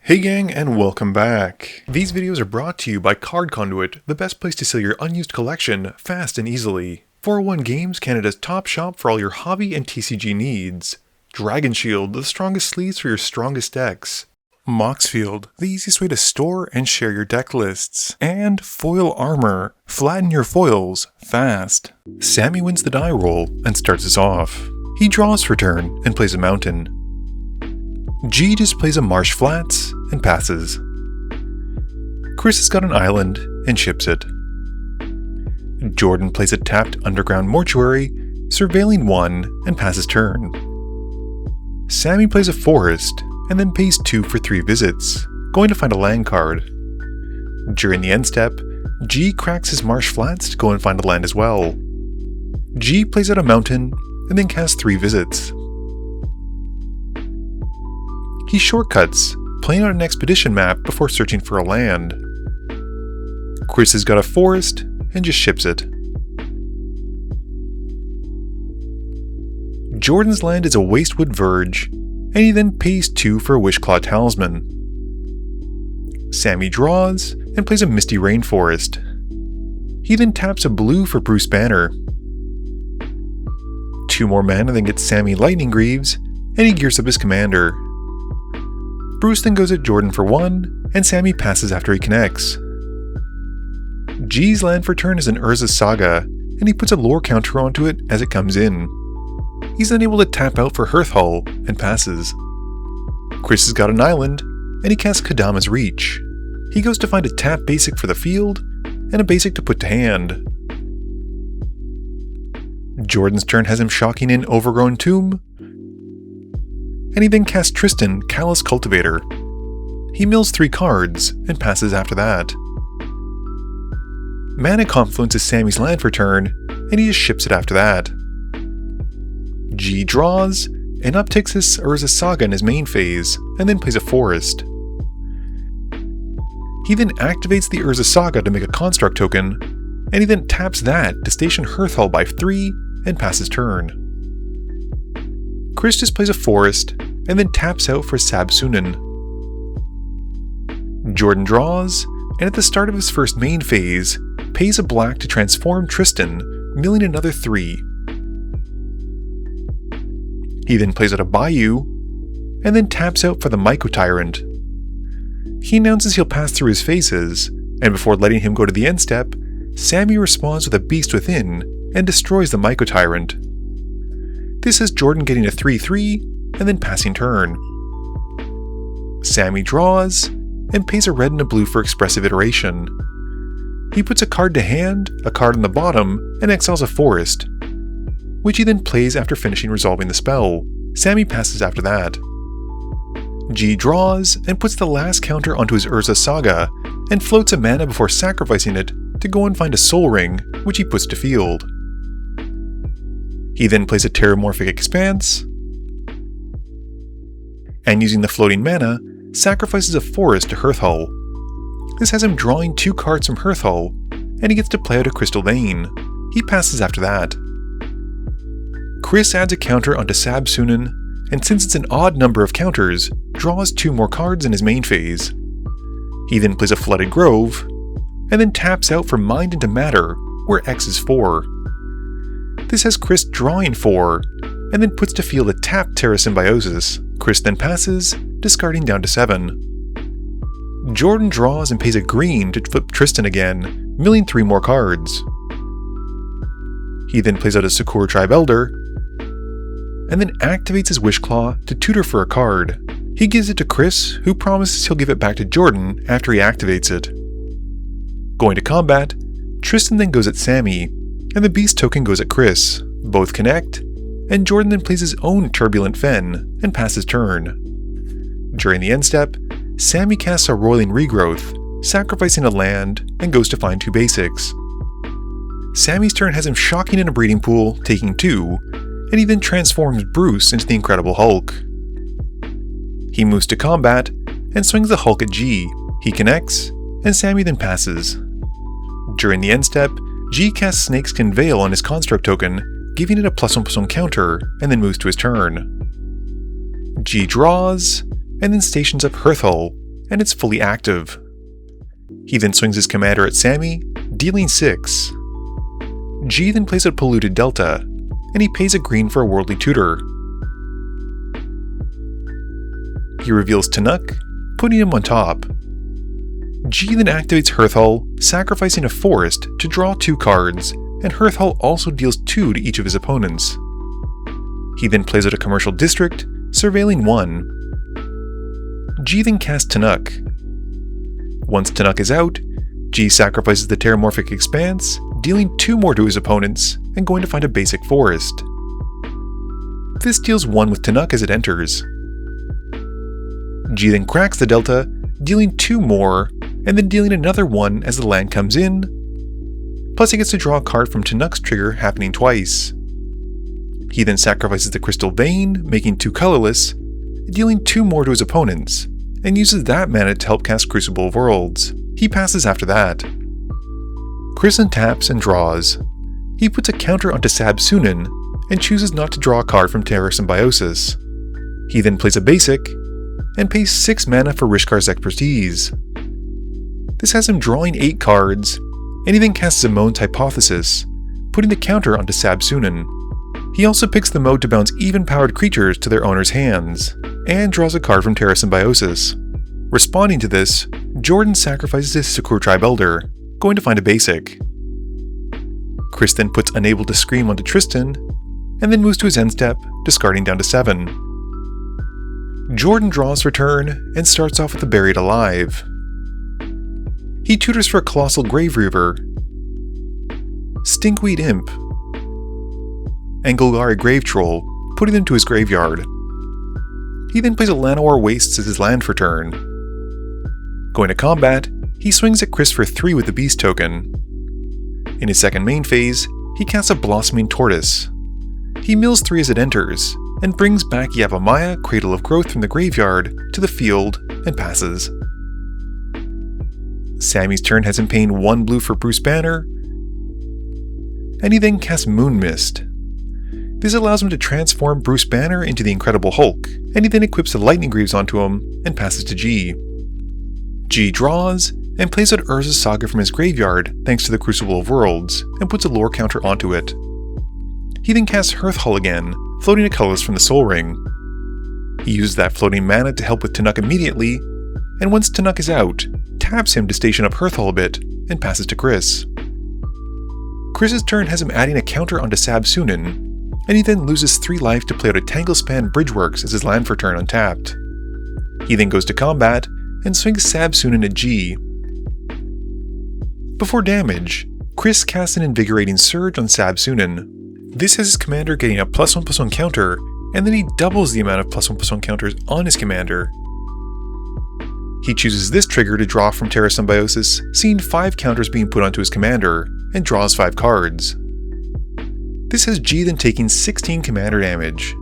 Hey gang, and welcome back. These videos are brought to you by Card Conduit, the best place to sell your unused collection fast and easily. 401 Games, Canada's top shop for all your hobby and TCG needs. Dragon Shield, the strongest sleeves for your strongest decks. Moxfield, the easiest way to store and share your deck lists. And Foil Armor, flatten your foils fast. Sammy wins the die roll and starts us off. He draws for turn and plays a mountain. G just plays a marsh flats and passes. Chris has got an island and ships it. Jordan plays a tapped underground mortuary, surveilling one and passes turn. Sammy plays a forest and then pays 2 for 3 visits, going to find a land card. During the end step, G cracks his marsh flats to go and find a land as well. G plays out a mountain and then casts 3 visits. He shortcuts, playing on an expedition map before searching for a land. Chris has got a forest and just ships it. Jordan's land is a Wastewood Verge, and he then pays 2 for a Wishclaw Talisman. Sammy draws and plays a Misty Rainforest. He then taps a blue for Bruce Banner. 2 more mana then gets Sammy Lightning Greaves, and he gears up his commander. Bruce then goes at Jordan for 1, and Sammy passes after he connects. G's land for turn is an Urza's Saga, and he puts a lore counter onto it as it comes in. He's then able to tap out for Hearthhull and passes. Chris has got an island, and he casts Kadama's Reach. He goes to find a tap basic for the field, and a basic to put to hand. Jordan's turn has him shocking in Overgrown Tomb, and he then casts Tristan, Callous Cultivator. He mills 3 cards and passes after that. Mana Confluence is Sammy's land for turn, and he just ships it after that. G draws, and upticks his Urza's Saga in his main phase, and then plays a forest. He then activates the Urza's Saga to make a construct token, and he then taps that to station Hearthhull by 3 and passes turn. Chris just plays a forest, and then taps out for Sab-Sunen. Jordan draws, and at the start of his first main phase, pays a black to transform Tristan, milling another 3. He then plays out a Bayou, and then taps out for the Mycotyrant. He announces he'll pass through his phases, and before letting him go to the end step, Sammy responds with a Beast Within, and destroys the Mycotyrant. This has Jordan getting a 3/3, and then passing turn. Sammy draws, and pays a red and a blue for Expressive Iteration. He puts a card to hand, a card on the bottom, and exiles a forest, which he then plays after finishing resolving the spell. Sammy passes after that. G draws, and puts the last counter onto his Urza's Saga, and floats a mana before sacrificing it to go and find a Soul Ring, which he puts to field. He then plays a Terramorphic Expanse, and using the floating mana, sacrifices a forest to Hearthhull. This has him drawing 2 cards from Hearthhull, and he gets to play out a Crystal Vein. He passes after that. Chris adds a counter onto Sab-Sunen, and since it's an odd number of counters, draws 2 more cards in his main phase. He then plays a Flooded Grove, and then taps out for Mind into Matter, where X is 4. This has Chris drawing 4, and then puts to field a tapped Terra Symbiosis. Chris then passes, discarding down to 7. Jordan draws and pays a green to flip Tristan again, milling 3 more cards. He then plays out a Sakura Tribe Elder, and then activates his Wishclaw to tutor for a card. He gives it to Chris, who promises he'll give it back to Jordan after he activates it. Going to combat, Tristan then goes at Sammy, and the Beast token goes at Chris. Both connect, and Jordan then plays his own Turbulent Fen and passes turn. During the end step, Sammy casts a Roiling Regrowth, sacrificing a land, and goes to find 2 basics. Sammy's turn has him shocking in a breeding pool, taking 2, and he then transforms Bruce into the Incredible Hulk. He moves to combat, and swings the Hulk at G. He connects, and Sammy then passes. During the end step, G casts Snakeskin Veil on his construct token, giving it a +1/+1 counter, and then moves to his turn. G draws, and then stations up Hearthhull, and it's fully active. He then swings his commander at Sammy, dealing 6. G then plays a polluted Delta, and he pays a green for a Worldly Tutor. He reveals Tanuk, putting him on top. G then activates Hearthhull, sacrificing a forest to draw 2 cards, and Hearthhull also deals 2 to each of his opponents. He then plays out a commercial district, surveilling 1. G then casts Tanuk. Once Tanuk is out, G sacrifices the Terramorphic Expanse, dealing 2 more to his opponents, and going to find a basic forest. This deals 1 with Tanuk as it enters. G then cracks the Delta, dealing 2 more, and then dealing another 1 as the land comes in, plus he gets to draw a card from Tanuk's trigger happening twice. He then sacrifices the Crystal Vein, making 2 colorless, dealing 2 more to his opponents, and uses that mana to help cast Crucible of Worlds. He passes after that. Chris taps and draws. He puts a counter onto Sab-Sunen, and chooses not to draw a card from Terror Symbiosis. He then plays a basic, and pays 6 mana for Rishkar's Expertise. This has him drawing 8 cards, and he then casts Zimon's Hypothesis, putting the counter onto Sab-Sunen. He also picks the mode to bounce even-powered creatures to their owner's hands, and draws a card from Terra Symbiosis. Responding to this, Jordan sacrifices his Sakur Tribe Elder, going to find a basic. Chris then puts Unable to Scream onto Tristan, and then moves to his end step, discarding down to 7. Jordan draws for turn, and starts off with a Buried Alive. He tutors for a Colossal Grave Reaver, Stinkweed Imp, and Golgari Grave Troll, putting them to his graveyard. He then plays a Llanowar Wastes as his land for turn. Going to combat, he swings at Chris for 3 with the Beast token. In his second main phase, he casts a Blossoming Tortoise. He mills 3 as it enters, and brings back Yavimaya, Cradle of Growth from the graveyard, to the field, and passes. Sammy's turn has him paying 1 blue for Bruce Banner, and he then casts Moon Mist. This allows him to transform Bruce Banner into the Incredible Hulk, and he then equips the Lightning Greaves onto him, and passes to G. G draws, and plays out Urza's Saga from his graveyard thanks to the Crucible of Worlds, and puts a lore counter onto it. He then casts Hearthhull again, floating a colorless from the Sol Ring. He uses that floating mana to help with Tanuk immediately, and once Tanuk is out, taps him to station up Hearthhull a bit, and passes to Chris. Chris's turn has him adding a counter onto Sab-Sunen, and he then loses 3 life to play out a Tanglespan Bridgeworks as his land for turn untapped. He then goes to combat, and swings Sab-Sunen at G. Before damage, Chris casts an Invigorating Surge on Sab-Sunen. This has his commander getting a +1/+1 counter, and then he doubles the amount of +1/+1 counters on his commander. He chooses this trigger to draw from Terra Symbiosis, seeing 5 counters being put onto his commander, and draws 5 cards. This has G then taking 16 commander damage.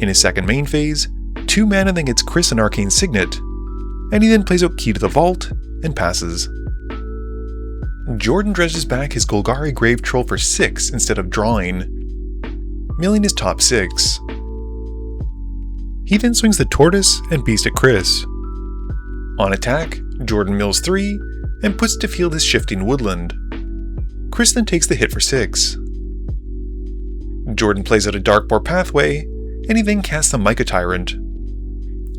In his second main phase, 2 mana then gets Chris an Arcane Signet, and he then plays out Key to the Vault, and passes. Jordan dredges back his Golgari Grave Troll for 6 instead of drawing, milling his top 6. He then swings the Tortoise and Beast at Chris. On attack, Jordan mills 3, and puts to field his Shifting Woodland. Chris then takes the hit for 6. Jordan plays out a Darkboar Pathway, and he then casts the Mycotyrant.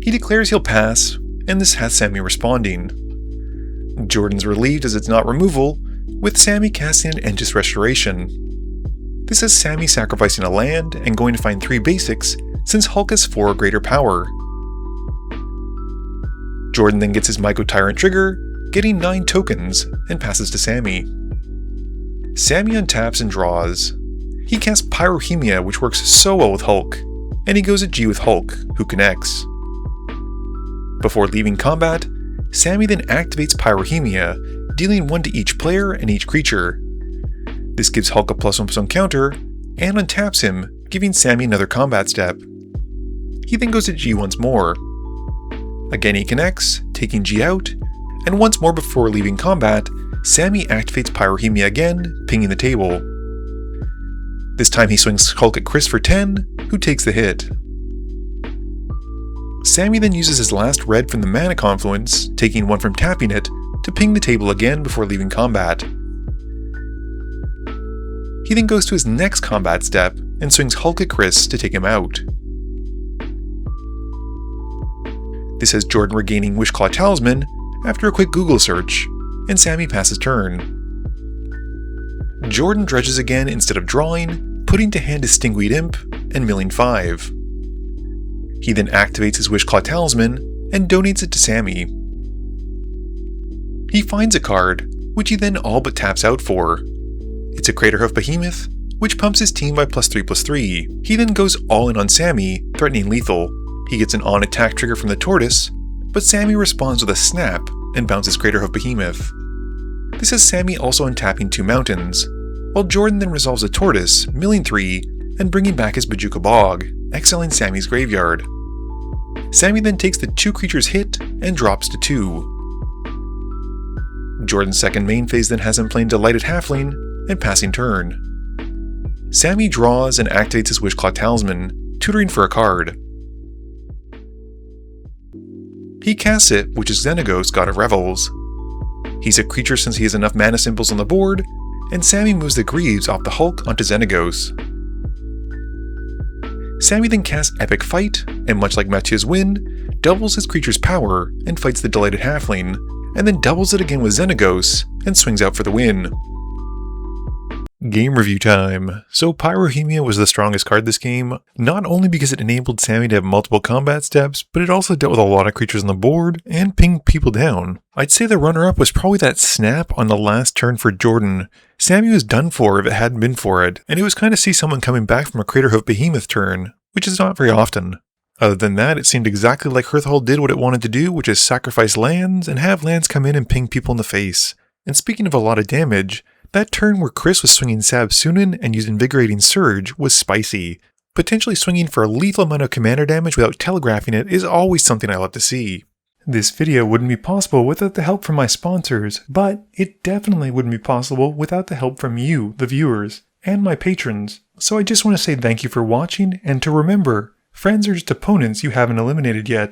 He declares he'll pass, and this has Sammy responding. Jordan's relieved as it's not removal, with Sammy casting an Aegis Restoration. This has Sammy sacrificing a land and going to find 3 basics, since Hulk has 4 or greater power. Jordan then gets his Mycotyrant trigger, getting 9 tokens, and passes to Sammy. Sammy untaps and draws. He casts Pyrohemia, which works so well with Hulk, and he goes at G with Hulk, who connects. Before leaving combat, Sammy then activates Pyrohemia, dealing 1 to each player and each creature. This gives Hulk a +1/+1 counter, and untaps him, giving Sammy another combat step. He then goes at G once more. Again he connects, taking G out, and once more before leaving combat, Sammy activates Pyrohemia again, pinging the table. This time he swings Hulk at Chris for 10, who takes the hit. Sammy then uses his last red from the mana confluence, taking one from tapping it, to ping the table again before leaving combat. He then goes to his next combat step and swings Hulk at Chris to take him out. This has Jordan regaining Wishclaw Talisman after a quick Google search, and Sammy passes turn. Jordan dredges again instead of drawing, putting to hand his Stingweed Imp and milling 5. He then activates his Wishclaw Talisman and donates it to Sammy. He finds a card, which he then all but taps out for. It's a Craterhoof Behemoth, which pumps his team by +3/+3. He then goes all in on Sammy, threatening lethal. He gets an on-attack trigger from the Tortoise, but Sammy responds with a snap and bounces Craterhoof Behemoth. This has Sammy also untapping 2 mountains, while Jordan then resolves the Tortoise, milling 3, and bringing back his Bojuka Bog, exiling Sammy's graveyard. Sammy then takes the 2 creatures hit and drops to 2. Jordan's second main phase then has him playing Delighted Halfling and passing turn. Sammy draws and activates his Wishclaw Talisman, tutoring for a card. He casts it, which is Xenagos, God of Revels. He's a creature since he has enough mana symbols on the board, and Sammy moves the Greaves off the Hulk onto Xenagos. Sammy then casts Epic Fight, and much like Mathieu's win, doubles his creature's power and fights the Delighted Halfling, and then doubles it again with Xenagos and swings out for the win. Game review time. So Pyrohemia was the strongest card this game, not only because it enabled Sammy to have multiple combat steps, but it also dealt with a lot of creatures on the board and pinged people down. I'd say the runner-up was probably that snap on the last turn for Jordan. Sammy was done for if it hadn't been for it, and it was kind of see someone coming back from a Craterhoof Behemoth turn, which is not very often. Other than that, it seemed exactly like Hearthhull did what it wanted to do, which is sacrifice lands and have lands come in and ping people in the face. And speaking of a lot of damage, that turn where Chris was swinging Sab-Sunen and used Invigorating Surge was spicy. Potentially swinging for a lethal amount of commander damage without telegraphing it is always something I love to see. This video wouldn't be possible without the help from my sponsors, but it definitely wouldn't be possible without the help from you, the viewers, and my patrons. So I just want to say thank you for watching, and to remember, friends are just opponents you haven't eliminated yet.